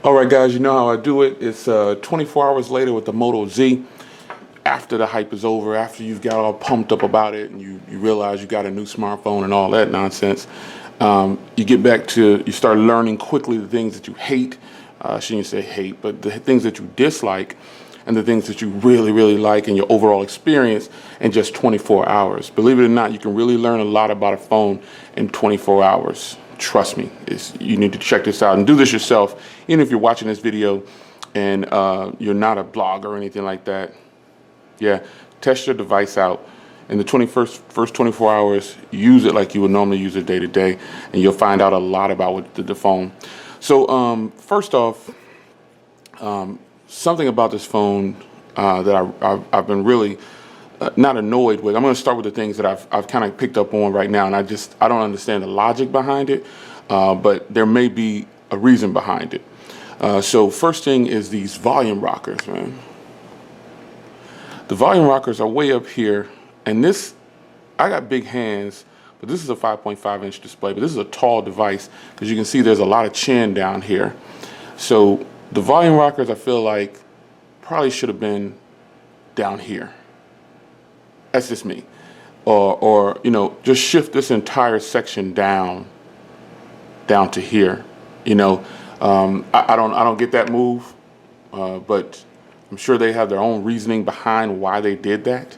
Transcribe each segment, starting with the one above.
All right, guys, you know how I do it. It's 24 hours later with the Moto Z. After the hype is over, after you've got all pumped up about it and you realize you got a new smartphone and all that nonsense, you get back to, you start learning quickly the things that you hate. I shouldn't say hate, but the things that you dislike and the things that you really, really like in your overall experience in just 24 hours. Believe it or not, you can really learn a lot about a phone in 24 hours. Trust me, you need to check this out and do this yourself. Even if you're watching this video and you're not a blogger or anything like that, yeah, test your device out. In the first 24 hours, use it like you would normally use it day to day, and you'll find out a lot about the phone. So first off, something about this phone that I've been really not annoyed with. I'm going to start with the things that I've kind of picked up on right now, and I don't understand the logic behind it, but there may be a reason behind it. So first thing is these volume rockers, man. The volume rockers are way up here, and I got big hands, but this is a 5.5-inch display, but this is a tall device because you can see there's a lot of chin down here. So the volume rockers, I feel like, probably should have been down here. That's just me. Or you know, just shift this entire section down to here. You know, I don't get that move, but I'm sure they have their own reasoning behind why they did that.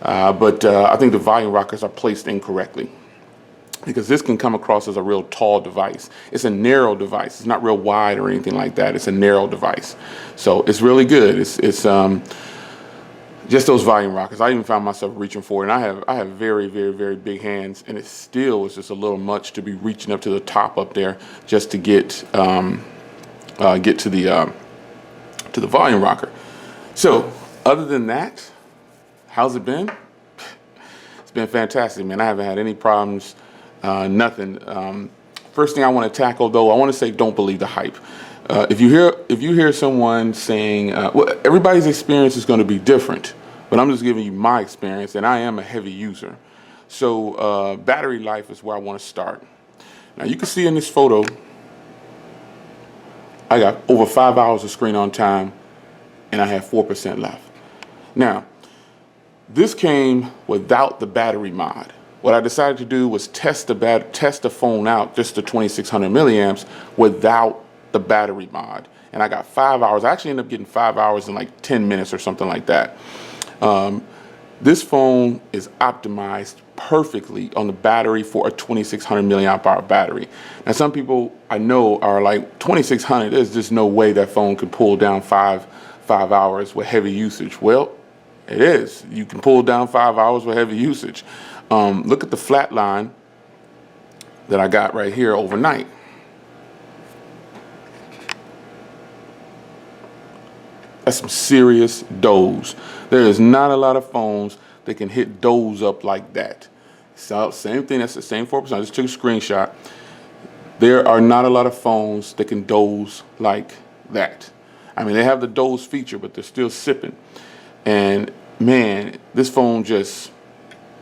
But I think the volume rockers are placed incorrectly, because this can come across as a real tall device. It's a narrow device. It's not real wide or anything like that. It's a narrow device. So it's really good. It's just those volume rockers. I even found myself reaching for it. And I have very, very, very big hands, and it still is just a little much to be reaching up to the top up there just to get to the volume rocker. So other than that, how's it been? It's been fantastic, man. I haven't had any problems. Nothing. First thing I want to tackle, though, I want to say don't believe the hype. If you hear someone saying, well, everybody's experience is going to be different, but I'm just giving you my experience, and I am a heavy user. So battery life is where I want to start. Now you can see in this photo, I got over 5 hours of screen on time, and I have 4% left. Now, this came without the battery mod. What I decided to do was test the phone out, just the 2600 milliamps, without the battery mod. And I got 5 hours. I actually ended up getting 5 hours in like 10 minutes or something like that. This phone is optimized perfectly on the battery for a 2600 milliamp hour battery. Now, some people I know are like, 2600, there's just no way that phone could pull down five hours with heavy usage. Well, it is. You can pull down 5 hours with heavy usage. Look at the flat line that I got right here overnight. That's some serious doze. There is not a lot of phones that can hit doze up like that. So same thing, that's the same 4%. I just took a screenshot. There are not a lot of phones that can doze like that. I mean, they have the doze feature, but they're still sipping. And man, this phone just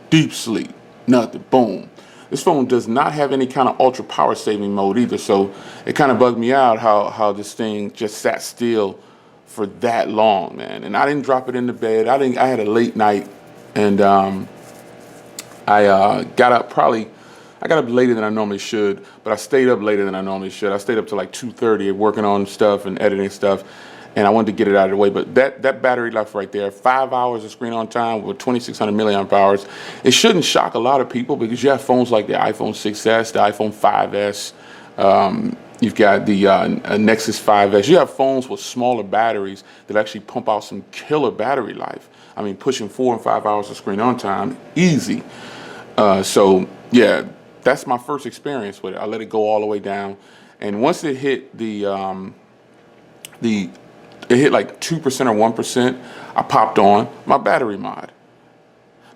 deep sleep, nothing, boom. This phone does not have any kind of ultra power saving mode either. So it kind of bugged me out how this thing just sat still for that long, man. And I didn't drop it in the bed. I had a late night, and I got up later than I normally should, but I stayed up later than I normally should. I stayed up to like 2:30 working on stuff and editing stuff, and I wanted to get it out of the way. But that battery life right there, 5 hours of screen on time with 2600 milliamp hours, it shouldn't shock a lot of people, because you have phones like the iPhone 6s, the iPhone 5s, you've got the Nexus 5S. You have phones with smaller batteries that actually pump out some killer battery life. I mean, pushing 4 and 5 hours of screen on time, easy. So yeah, that's my first experience with it. I let it go all the way down, and once it hit it hit like 2% or 1%, I popped on my battery mod.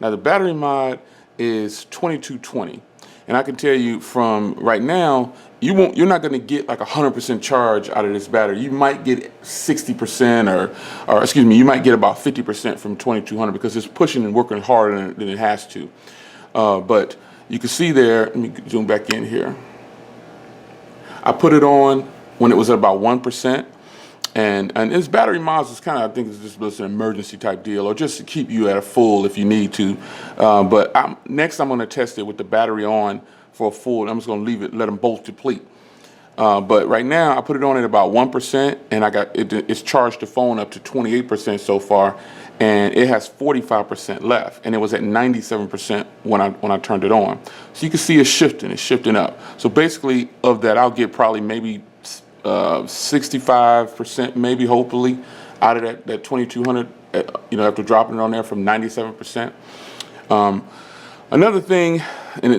Now the battery mod is 2220. And I can tell you from right now, you're not going to get like 100% charge out of this battery. You might get 60%, or excuse me, you might get about 50% from 2200, because it's pushing and working harder than it has to. But you can see there, let me zoom back in here. I put it on when it was at about 1%. And its battery mods is kind of, I think it's just an emergency type deal, or just to keep you at a full if you need to. But next I'm going to test it with the battery on for a full. I'm just going to leave it, let them both deplete. But right now I put it on at about 1%, and I got it's charged the phone up to 28% so far, and it has 45% left, and it was at 97% when I turned it on. So you can see it's shifting up. So basically of that, I'll get probably maybe 65%, maybe, hopefully, out of that 2200, after dropping it on there from 97%. Another thing,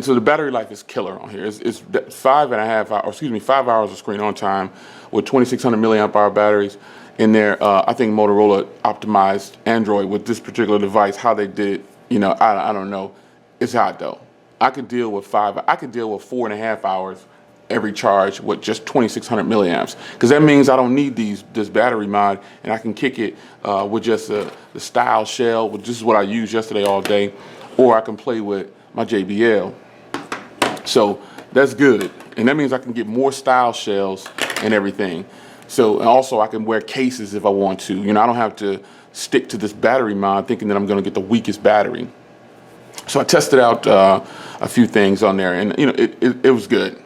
so the battery life is killer on here. It's 5 hours of screen on time with 2600 milliamp hour batteries. In there, I think Motorola optimized Android with this particular device. How they did, I don't know. It's hot though. I could deal with 4.5 hours every charge with just 2600 milliamps, because that means I don't need this battery mod, and I can kick it with just the style shell, which is what I used yesterday all day, or I can play with my JBL. So that's good, and that means I can get more style shells and everything. So, and also I can wear cases if I want to. I don't have to stick to this battery mod thinking that I'm going to get the weakest battery. So I tested out a few things on there, and it was good.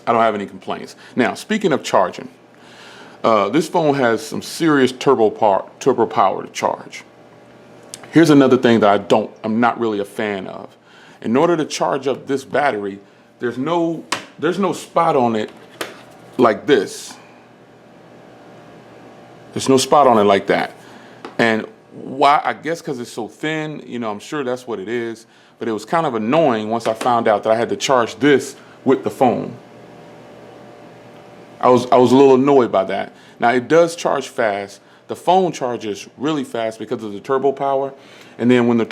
I don't have any complaints. Now, speaking of charging, this phone has some serious turbo power to charge. Here's another thing that I'm not really a fan of. In order to charge up this battery, there's no spot on it like this. There's no spot on it like that. And why? I guess because it's so thin, I'm sure that's what it is. But it was kind of annoying once I found out that I had to charge this with the phone. I was a little annoyed by that. Now, it does charge fast. The phone charges really fast because of the turbo power. And then when the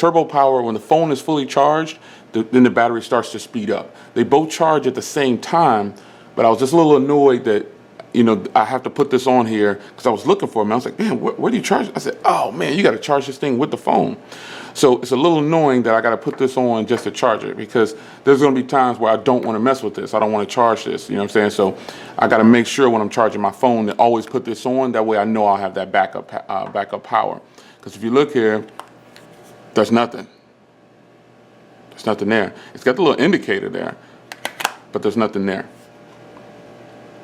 phone is fully charged, then the battery starts to speed up. They both charge at the same time, but I was just a little annoyed that, I have to put this on here because I was looking for it. I was like, man, where do you charge it? I said, oh man, you got to charge this thing with the phone. So it's a little annoying that I got to put this on just to charge it, because there's going to be times where I don't want to mess with this. I don't want to charge this. You know what I'm saying? So I got to make sure when I'm charging my phone to always put this on. That way I know I'll have that backup power. Because if you look here, there's nothing. There's nothing there. It's got the little indicator there, but there's nothing there.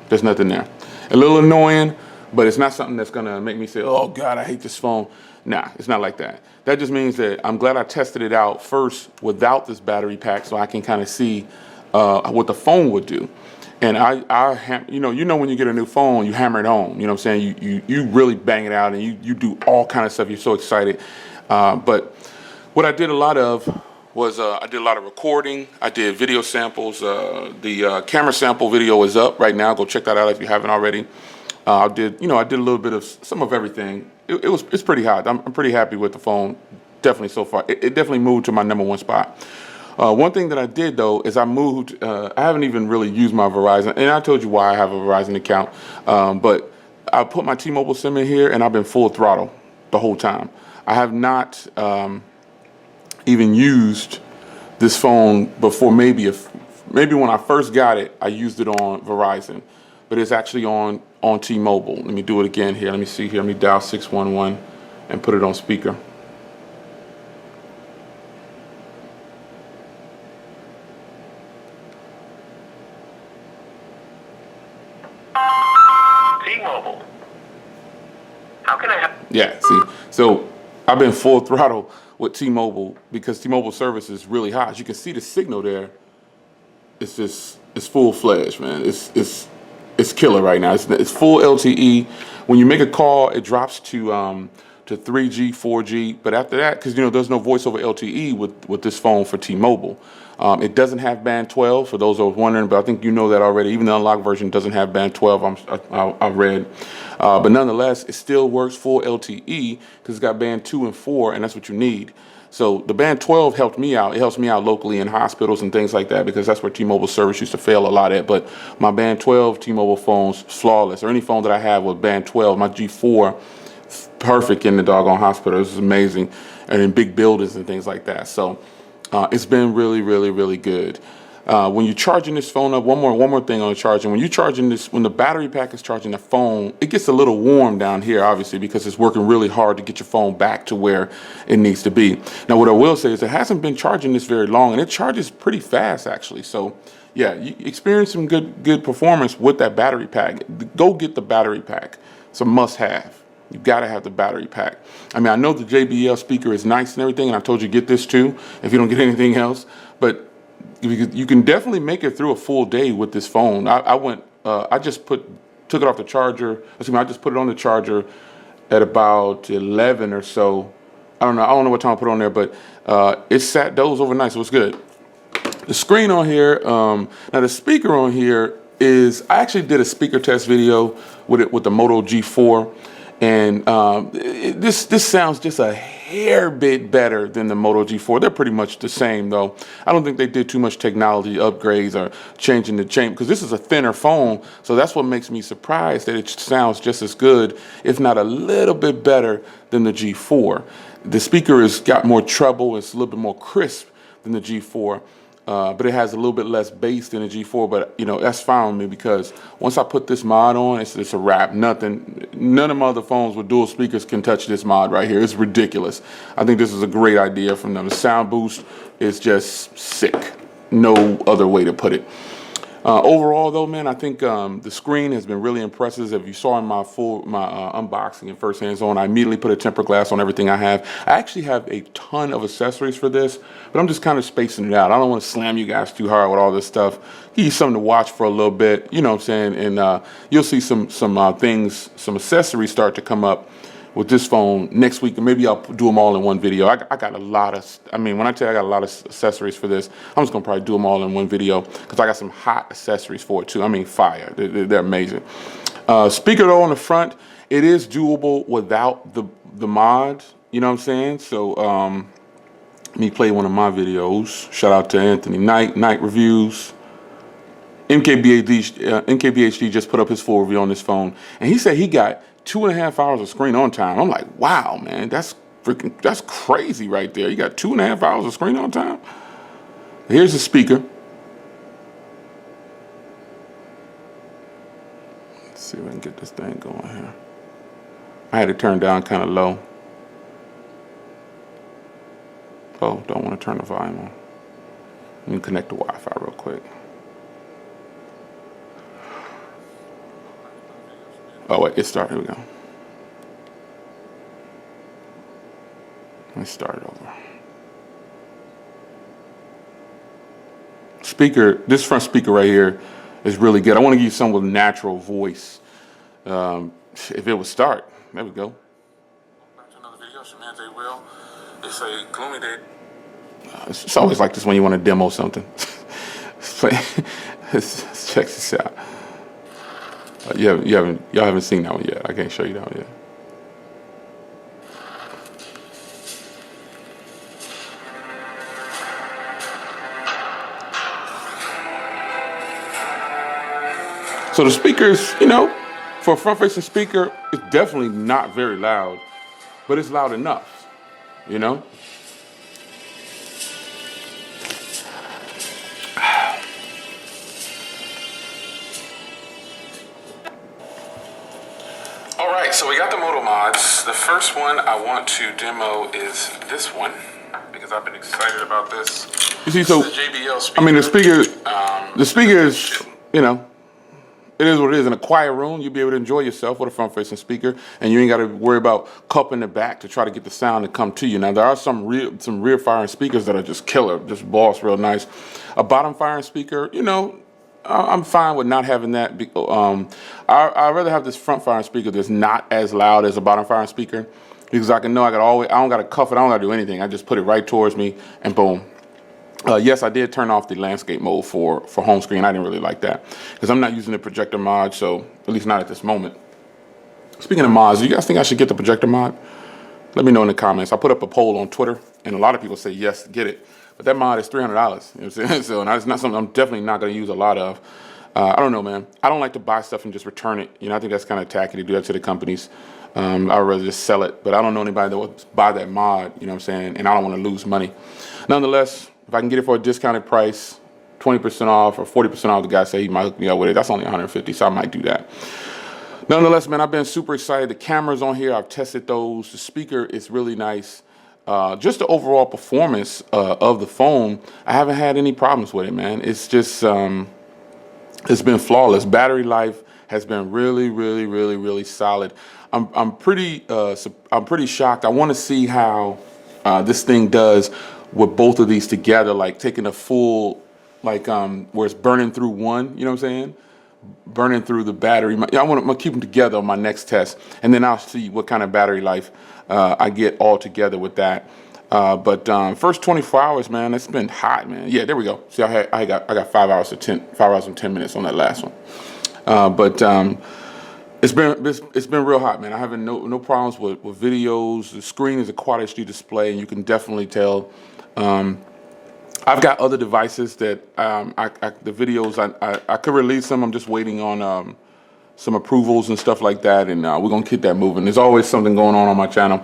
There's nothing there. A little annoying, but it's not something that's going to make me say, oh God, I hate this phone. Nah, it's not like that. That just means that I'm glad I tested it out first without this battery pack, so I can kind of see what the phone would do. And when you get a new phone, you hammer it home. You know what I'm saying? You really bang it out, and you do all kind of stuff. You're so excited. But what I did a lot of was I did a lot of recording. I did video samples. The camera sample video is up right now. Go check that out if you haven't already. I did a little bit of some of everything. It's pretty hot. I'm pretty happy with the phone. Definitely so far. It definitely moved to my #1 spot. One thing that I did though is I moved. I haven't even really used my Verizon, and I told you why I have a Verizon account. But I put my T-Mobile SIM in here, and I've been full throttle the whole time. I have not even used this phone before. Maybe when I first got it, I used it on Verizon, but it's actually on T-Mobile. Let me do it again here. Let me see here. Let me dial 611 and put it on speaker. T-Mobile. How can I help? Yeah, see, so I've been full throttle with T-Mobile because T-Mobile service is really high. As you can see the signal there, it's full-fledged, man. It's killer right now. It's full LTE. When you make a call, it drops to 3G, 4G. But after that, because there's no voice over LTE with this phone for T-Mobile. It doesn't have band 12 for those who are wondering, but I think you know that already. Even the unlocked version doesn't have band 12. I've read, but nonetheless, it still works full LTE because it's got band 2 and 4, and that's what you need. So the band 12 helped me out. It helps me out locally in hospitals and things like that, because that's where T-Mobile service used to fail a lot at. But my band 12 T-Mobile phone's flawless, or any phone that I have with band 12, my G4, perfect in the doggone hospital. This is amazing, and in big buildings and things like that. So it's been really, really, really good. When you're charging this phone up, one more thing on the charging. When you're charging this, when the battery pack is charging the phone, it gets a little warm down here, obviously, because it's working really hard to get your phone back to where it needs to be. Now, what I will say is it hasn't been charging this very long, and it charges pretty fast, actually. So, yeah, you experience some good performance with that battery pack. Go get the battery pack. It's a must-have. You gotta have the battery pack. I mean, I know the JBL speaker is nice and everything, and I told you get this too if you don't get anything else, but you can definitely make it through a full day with this phone. I just took it off the charger. I just put it on the charger at about 11 or so. I don't know what time I put it on there, but it sat those overnight, so it's good. The screen on here, now the speaker on here is, I actually did a speaker test video with the Moto G4. And this sounds just a hair bit better than the Moto G4. They're pretty much the same, though. I don't think they did too much technology upgrades or changing the chain, because this is a thinner phone. So that's what makes me surprised that it sounds just as good, if not a little bit better than the G4. The speaker has got more treble. It's a little bit more crisp than the G4. But it has a little bit less bass than the G4, but that's fine with me, because once I put this mod on, it's a wrap. None of my other phones with dual speakers can touch this mod right here. It's ridiculous. I think this is a great idea from them. The sound boost is just sick. No other way to put it. Overall, though, man, I think the screen has been really impressive. If you saw in my unboxing and first hands on, I immediately put a tempered glass on everything I have. I actually have a ton of accessories for this, but I'm just kind of spacing it out. I don't want to slam you guys too hard with all this stuff. Give you something to watch for a little bit, you know what I'm saying? And you'll see some things, some accessories start to come up with this phone next week, and maybe I'll do them all in one video. I got a lot of, when I tell you I got a lot of accessories for this, I'm just gonna probably do them all in one video, because I got some hot accessories for it too. Fire, they're amazing. Speaker though on the front, it is doable without the mod, you know what I'm saying? So let me play one of my videos. Shout out to Anthony Night Reviews. MKBHD just put up his full review on this phone, and he said he got 2.5 hours of screen on time. I'm like, wow, man, that's crazy right there. You got 2.5 hours of screen on time. Here's the speaker. Let's see if I can get this thing going here. I had it turned down kind of low. Oh, don't want to turn the volume on. Let me connect the Wi-Fi real quick. Oh, wait, it started. Here we go. Let me start it over. Speaker, this front speaker right here is really good. I want to give you some with natural voice. If it would start, there we go. Back to another video. Samantha Will. It's a gloomy day. It's always like this when you want to demo something. Let's check this out. Y'all haven't seen that one yet. I can't show you that one yet. So the speakers, for a front-facing speaker, it's definitely not very loud, but it's loud enough, All right, so we got the Moodle Mods. The first one I want to demo is this one, because I've been excited about this. You see, so, the JBL speaker. The speaker is, it is what it is. In a quiet room, you'll be able to enjoy yourself with a front-facing speaker, and you ain't got to worry about cupping the back to try to get the sound to come to you. Now, there are some rear-firing speakers that are just killer, just boss real nice. A bottom-firing speaker, I'm fine with not having that. I'd rather have this front-firing speaker that's not as loud as a bottom-firing speaker, because I don't got to cuff it, I don't got to do anything. I just put it right towards me, and boom. Yes, I did turn off the landscape mode for home screen. I didn't really like that, because I'm not using the projector mod, so at least not at this moment. Speaking of mods, do you guys think I should get the projector mod? Let me know in the comments. I put up a poll on Twitter, and a lot of people say yes, get it. But that mod is $300. You know what I'm saying? So it's not something I'm definitely not going to use a lot of. I don't know, man. I don't like to buy stuff and just return it. I think that's kind of tacky to do that to the companies. I'd rather just sell it. But I don't know anybody that would buy that mod, you know what I'm saying? And I don't want to lose money. Nonetheless, if I can get it for a discounted price, 20% off or 40% off. The guy said he might hook me up with it. That's only 150, so I might do that. Nonetheless, man, I've been super excited. The cameras on here, I've tested those. The speaker is really nice. Just the overall performance of the phone, I haven't had any problems with it, man. It's just, it's been flawless. Battery life has been really, really, really, really solid. I'm pretty shocked. I want to see how this thing does with both of these together, like taking a full, like where it's burning through one. You know what I'm saying? Burning through the battery. I'm gonna keep them together on my next test, and then I'll see what kind of battery life I get all together with that. But first 24 hours, man, it's been hot, man. Yeah, there we go. See, I got 5 hours and 10 minutes on that last one. But it's been real hot, man. I having no problems with videos. The screen is a Quad HD display, and you can definitely tell. I've got other devices that the videos I could release them. I'm just waiting on some approvals and stuff like that, and we're gonna keep that moving. There's always something going on my channel,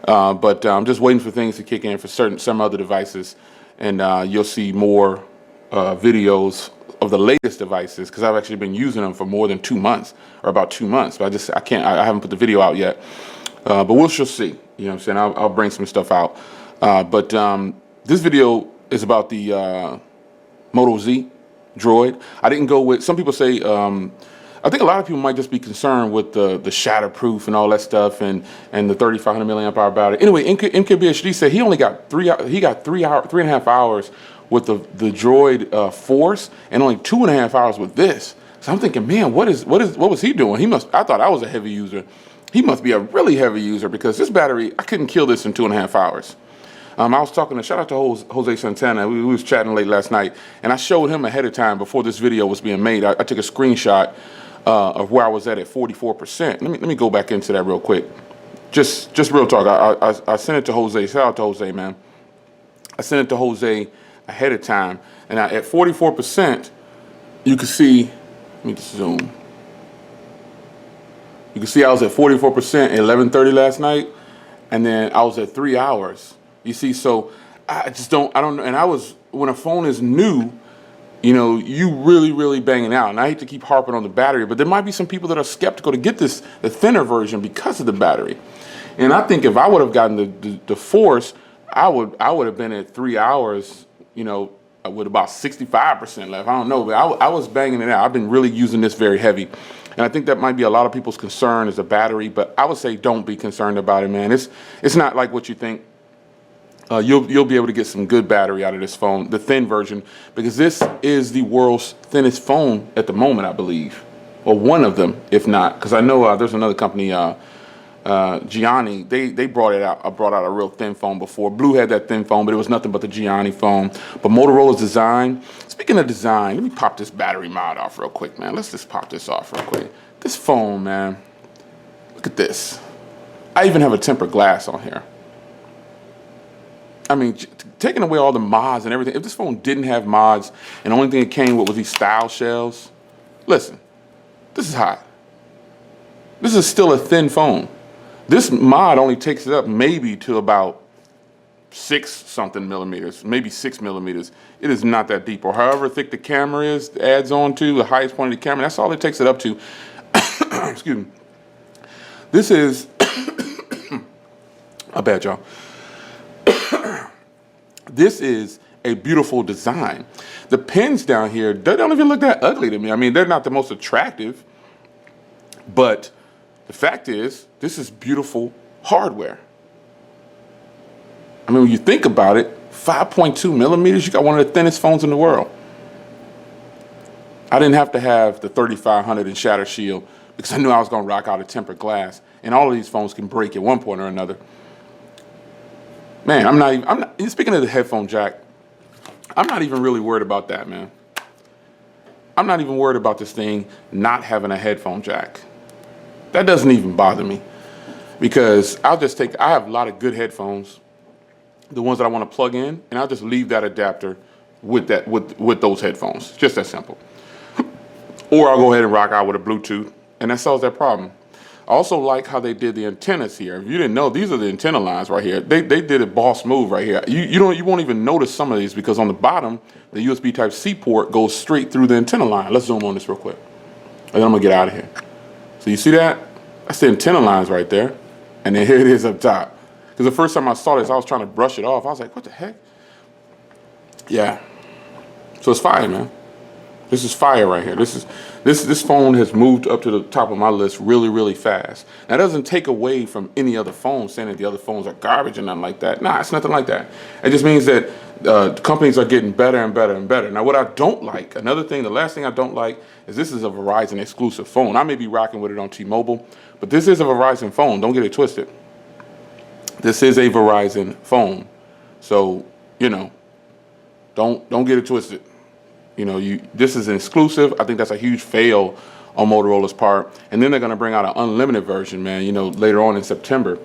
but I'm just waiting for things to kick in for some other devices, and you'll see more videos of the latest devices because I've actually been using them for more than 2 months or about 2 months. But I haven't put the video out yet, but we'll see. You know what I'm saying? I'll bring some stuff out, but this video is about the Moto Z Droid. I didn't go with, some people say, I think a lot of people might just be concerned with the shatterproof and all that stuff and the 3,500 milliamp hour battery. Anyway, MKBHD said he only got 3.5 hours with the Droid Force and only 2.5 hours with this. So I'm thinking, man, what was he doing? I thought I was a heavy user. He must be a really heavy user because this battery, I couldn't kill this in 2.5 hours. I was talking to, shout out to Jose Santana. We was chatting late last night, and I showed him ahead of time before this video was being made. I took a screenshot of where I was at 44%. Let me go back into that real quick. Just real talk. I sent it to Jose. Shout out to Jose, man. I sent it to Jose ahead of time, and at 44%, you can see. Let me just zoom. You can see I was at 44% at 11:30 last night, and then I was at 3 hours. You see, so I don't know. And when a phone is new, you know, you really banging out. And I hate to keep harping on the battery, but there might be some people that are skeptical to get the thinner version because of the battery. And I think if I would have gotten the Force, I would have been at 3 hours, you know, with about 65% left. I don't know, but I was banging it out. I've been really using this very heavy. And I think that might be a lot of people's concern is the battery, but I would say don't be concerned about it, man. It's not like what you think. You'll be able to get some good battery out of this phone, the thin version, because this is the world's thinnest phone at the moment, I believe, or one of them, if not. Because I know there's another company, Gianni. They brought out a real thin phone before. Blue had that thin phone, but it was nothing but the Gianni phone. But Motorola's design. Speaking of design, let me pop this battery mod off real quick, man. Let's just pop this off real quick. This phone, man. Look at this. I even have a tempered glass on here. I mean, taking away all the mods and everything, if this phone didn't have mods and the only thing it came with was these style shells, listen, this is hot. This is still a thin phone. This mod only takes it up maybe to about 6-something millimeters, maybe 6 millimeters. It is not that deep, or however thick the camera is, adds on to the highest point of the camera, that's all it takes it up to. Excuse me. This is, I bet y'all. This is a beautiful design. The pins down here, they don't even look that ugly to me. I mean, they're not the most attractive, but the fact is, this is beautiful hardware. I mean, when you think about it, 5.2 millimeters, you got one of the thinnest phones in the world. I didn't have to have the 3500 and shatter shield because I knew I was going to rock out a tempered glass, and all of these phones can break at one point or another. Man, I'm not, speaking of the headphone jack, I'm not even really worried about that, man. I'm not even worried about this thing not having a headphone jack. That doesn't even bother me because I have a lot of good headphones, the ones that I want to plug in, and I'll just leave that adapter with those headphones. Just that simple. Or I'll go ahead and rock out with a Bluetooth, and that solves that problem. I also like how they did the antennas here. If you didn't know, these are the antenna lines right here. They did it boss move right here. You won't even notice some of these because on the bottom, the USB Type-C port goes straight through the antenna line. Let's zoom on this real quick. And then I'm gonna get out of here. So you see that? That's the antenna lines right there. And then here it is up top. Because the first time I saw this, I was trying to brush it off. I was like, what the heck? Yeah. So it's fire, man. This is fire right here. This phone has moved up to the top of my list really, really fast. That doesn't take away from any other phone, saying that the other phones are garbage and nothing like that. Nah, it's nothing like that. It just means that companies are getting better and better and better. Now, what I don't like, another thing, the last thing I don't like is this is a Verizon exclusive phone. I may be rocking with it on T-Mobile, but this is a Verizon phone. Don't get it twisted. This is a Verizon phone. So, you know, don't get it twisted. You know, this is an exclusive. I think that's a huge fail on Motorola's part. And then they're going to bring out an unlimited version, man, you know, later on in September.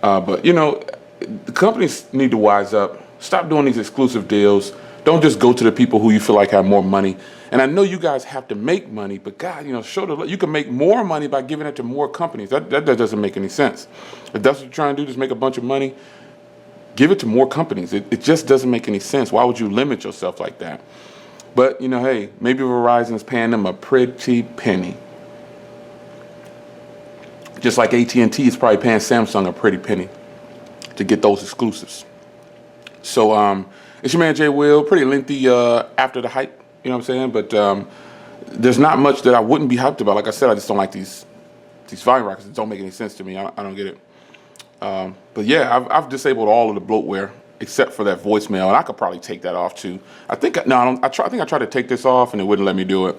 But, you know, the companies need to wise up. Stop doing these exclusive deals. Don't just go to the people who you feel like have more money. And I know you guys have to make money, but God, you know, you can make more money by giving it to more companies. That doesn't make any sense. If that's what you're trying to do, just make a bunch of money, give it to more companies. It just doesn't make any sense. Why would you limit yourself like that? But, you know, hey, maybe Verizon's paying them a pretty penny. Just like AT&T is probably paying Samsung a pretty penny to get those exclusives. So, it's your man Jay Will. Pretty lengthy after the hype, you know what I'm saying? But there's not much that I wouldn't be hyped about. Like I said, I just don't like these volume rockets. It don't make any sense to me. I don't get it. But yeah, I've disabled all of the bloatware except for that voicemail, and I could probably take that off too. I think I tried to take this off and it wouldn't let me do it.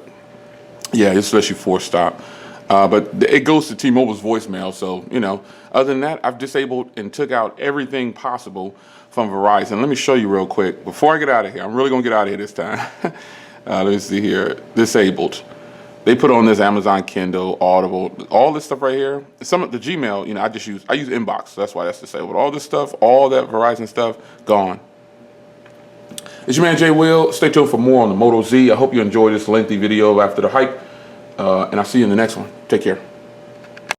Yeah, this lets you force stop. But it goes to T-Mobile's voicemail, so you know. Other than that, I've disabled and took out everything possible from Verizon. Let me show you real quick before I get out of here. I'm really gonna get out of here this time. Let me see here. Disabled. They put on this Amazon Kindle, Audible, all this stuff right here. Some of the Gmail, you know, I use Inbox, so that's why that's disabled. All this stuff, all that Verizon stuff, gone. It's your man Jay Will. Stay tuned for more on the Moto Z. I hope you enjoyed this lengthy video after the hype, and I'll see you in the next one. Take care.